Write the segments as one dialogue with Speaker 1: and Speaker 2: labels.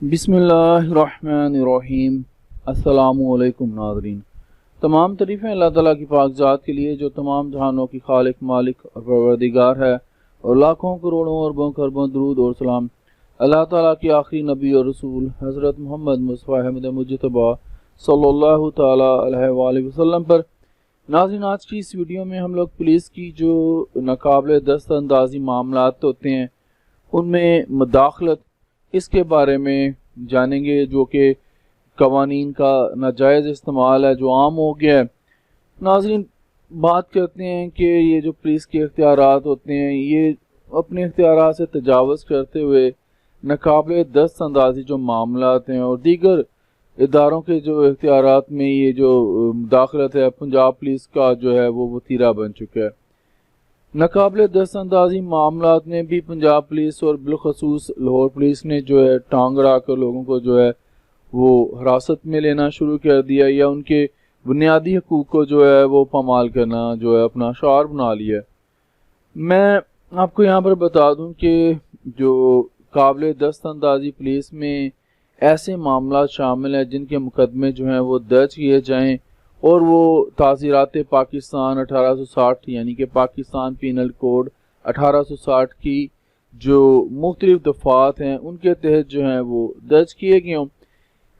Speaker 1: बिस्मिल्लाहिर्रहमानिर्रहीम। अस्सलामुअलैकुम नाज़रीन। तमाम तारीफ़ें अल्लाह ताला की पाक ज़ात के लिए जो तमाम जहानों की खालिक, मालिक और परवरदिगार है, और लाखों करोड़ों अरबों खरबों दरूद और सलाम अल्लाह ताला के आखिरी नबी और रसूल हज़रत मोहम्मद मुस्तफ़ा अहमद मुज्तबा सल्लल्लाहु ताला अलैहि वसल्लम पर। नाज़रीन, आज की इस वीडियो में हम लोग पुलिस की जो नाकाबिले दस्तअंदाज़ी मामलात होते हैं उनमें मुदाखलत, इसके बारे में जानेंगे, जो कि कवानीन का नाजायज़ इस्तेमाल है जो आम हो गया है। नाज़रीन, बात करते हैं कि ये जो पुलिस के इख्तियारात होते हैं, ये अपने इख्तियारात से तजावज़ करते हुए नाकाबिले दस्तअंदाज़ी जो मामलात हैं और दीगर इदारों के जो इख्तियारात में ये जो मुदाखलत है, पंजाब पुलिस का जो है वो वतीरा बन चुका है। नाकाबिले दस्तअंदाज़ी मामलात में भी पंजाब पुलिस और बिलखसूस लाहौर पुलिस ने जो है टांग अड़ा कर लोगों को जो है वो हिरासत में लेना शुरू कर दिया, या उनके बुनियादी हकूक़ को जो है वो पामाल करना जो है अपना शार बना लिया। मैं आपको यहाँ पर बता दूँ कि जो काबिले दस्तअंदाज़ी पुलिस में ऐसे मामला शामिल हैं जिनके मुकदमे जो हैं वो दर्ज किए जाएँ और वो ताज़ीरात पाकिस्तान 1860 यानी कि पाकिस्तान पीनल कोड 1860 की जो मुख्तलिफ दफ़ात हैं उनके तहत जो हैं वो दर्ज किए गए हों।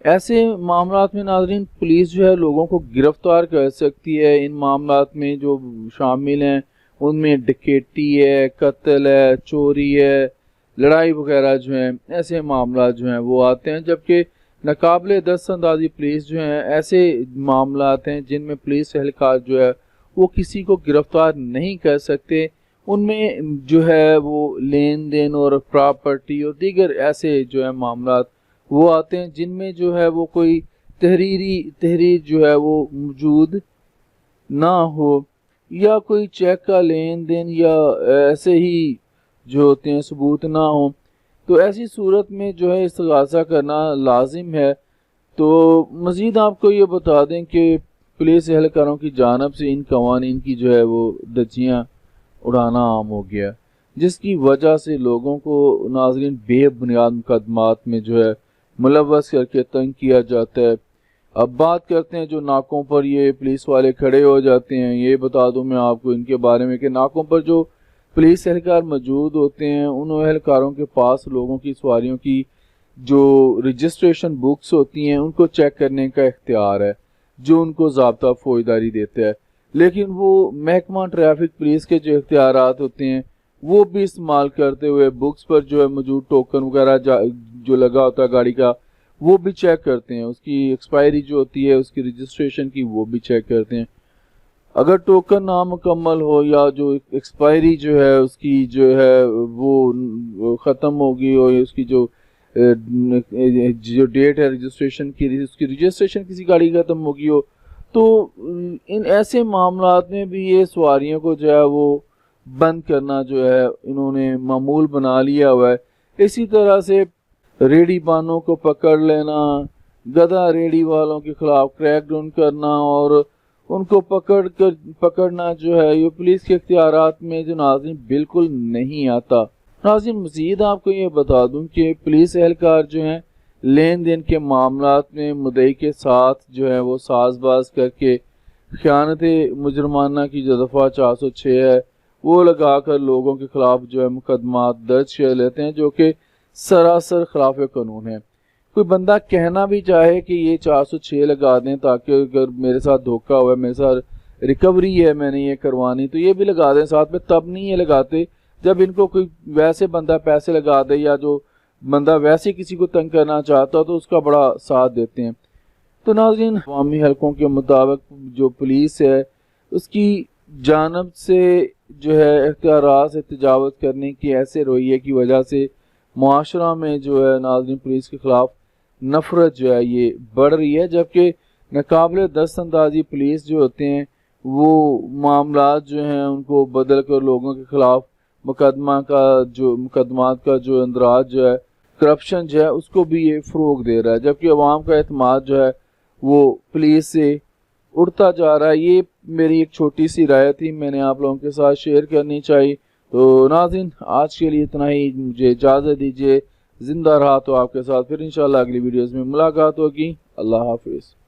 Speaker 1: ऐसे मामलात में नाज़रीन पुलिस जो है लोगों को गिरफ़्तार कर सकती है। इन मामलात में जो शामिल हैं उनमें डकैती है, कत्ल है, चोरी है, लड़ाई वगैरह जो हैं, ऐसे मामला जो हैं वो आते हैं। जबकि नाकाबिले दस्तअंदाज़ी पुलिस जो हैं ऐसे मामलात हैं जिनमें पुलिस एहलकार जो है वो किसी को गिरफ़्तार नहीं कर सकते। उनमें जो है वो लेन देन और प्रॉपर्टी और दीगर ऐसे जो है मामलात वो आते हैं जिनमें जो है वो कोई तहरीर जो है वो मौजूद ना हो, या कोई चेक का लेन देन या ऐसे ही जो होते हैं सबूत ना हो। तो ऐसी सूरत में जो है इस्तिगासा करना लाजिम है। तो मज़ीद आपको ये बता दें कि पुलिस एहलकारों की जानिब से इन कवानीन की जो है वो धज्जियाँ उड़ाना आम हो गया, जिसकी वजह से लोगों को नाज़रीन बेबुनियाद मुकदमात में जो है मुलव्वस करके तंग किया जाता है। अब बात करते हैं जो नाकों पर ये पुलिस वाले खड़े हो जाते हैं। ये बता दूं मैं आपको इनके बारे में कि नाकों पर जो पुलिस एहलकार मौजूद होते हैं उन एहलकारों के पास लोगों की सवारियों की जो रजिस्ट्रेशन बुक्स होती हैं उनको चेक करने का इख्तियार है, जो उनको ज़ाब्ता फौजदारी देता है। लेकिन वो महकमा ट्रैफिक पुलिस के जो इख्तियारात होते हैं वो भी इस्तेमाल करते हुए बुक्स पर जो है मौजूद टोकन वगैरह जो लगा होता है गाड़ी का वो भी चेक करते हैं। उसकी एक्सपायरी जो होती है उसकी रजिस्ट्रेशन की वो भी चेक करते हैं। अगर टोकन नामुकम्मल हो या जो एक्सपायरी जो है उसकी जो है वो ख़त्म होगी और उसकी जो डेट है रजिस्ट्रेशन की, उसकी रजिस्ट्रेशन किसी गाड़ी की ख़त्म होगी हो, तो इन ऐसे मामलात में भी ये सवारियों को जो है वो बंद करना जो है इन्होंने मामूल बना लिया हुआ है। इसी तरह से रेडी बानों को पकड़ लेना, गधा रेडी वालों के खिलाफ क्रैकडाउन करना और उनको पकड़ना जो है ये पुलिस के इख्तियारात में जो नाज़रीन बिल्कुल नहीं आता। नाज़रीन, मज़ीद आपको ये बता दूं कि पुलिस एहलकार जो हैं लेन देन के मामलात में मुद्दई के साथ जो है वो साजबाज करके ख़यानत मुजरमाना की जो दफ़ा 406 है वो लगा कर लोगों के खिलाफ जो है मुकदमात दर्ज कर लेते हैं, जो कि सरासर खिलाफ कानून है। कोई बंदा कहना भी चाहे कि ये 406 लगा दें ताकि अगर मेरे साथ धोखा हुआ है, मेरे साथ रिकवरी है, मैंने ये करवानी, तो ये भी लगा दें साथ में, तब नहीं ये लगाते जब इनको कोई वैसे बंदा पैसे लगा दे या जो बंदा वैसे किसी को तंग करना चाहता हो तो उसका बड़ा साथ देते हैं। तो नाज़रीन, अवामी हलकों के मुताबिक जो पुलिस है उसकी जानब से जो है इख्तियारात से तजावज़ करने की ऐसे रवैये की वजह से मुआशरा में जो है नाज़रीन पुलिस के ख़िलाफ़ नफ़रत जो है ये बढ़ रही है। जबकि नाकाबिले दस्तअंदाज़ी पुलिस जो होते हैं वो मामलात जो हैं उनको बदल कर लोगों के ख़िलाफ़ मुकदमात का जो अंदराज जो है, करप्शन जो है उसको भी ये फ़रोग़ दे रहा है। जबकि अवाम का एतमाद जो है वो पुलिस से उड़ता जा रहा है। ये मेरी एक छोटी सी राय थी, मैंने आप लोगों के साथ शेयर करनी चाहिए। तो नाज़रीन, आज के लिए इतना ही, मुझे इजाज़त दीजिए। زندہ رہا تو آپ کے ساتھ پھر انشاءاللہ اگلی ویڈیوز میں ملاقات ہوگی۔ اللہ حافظ۔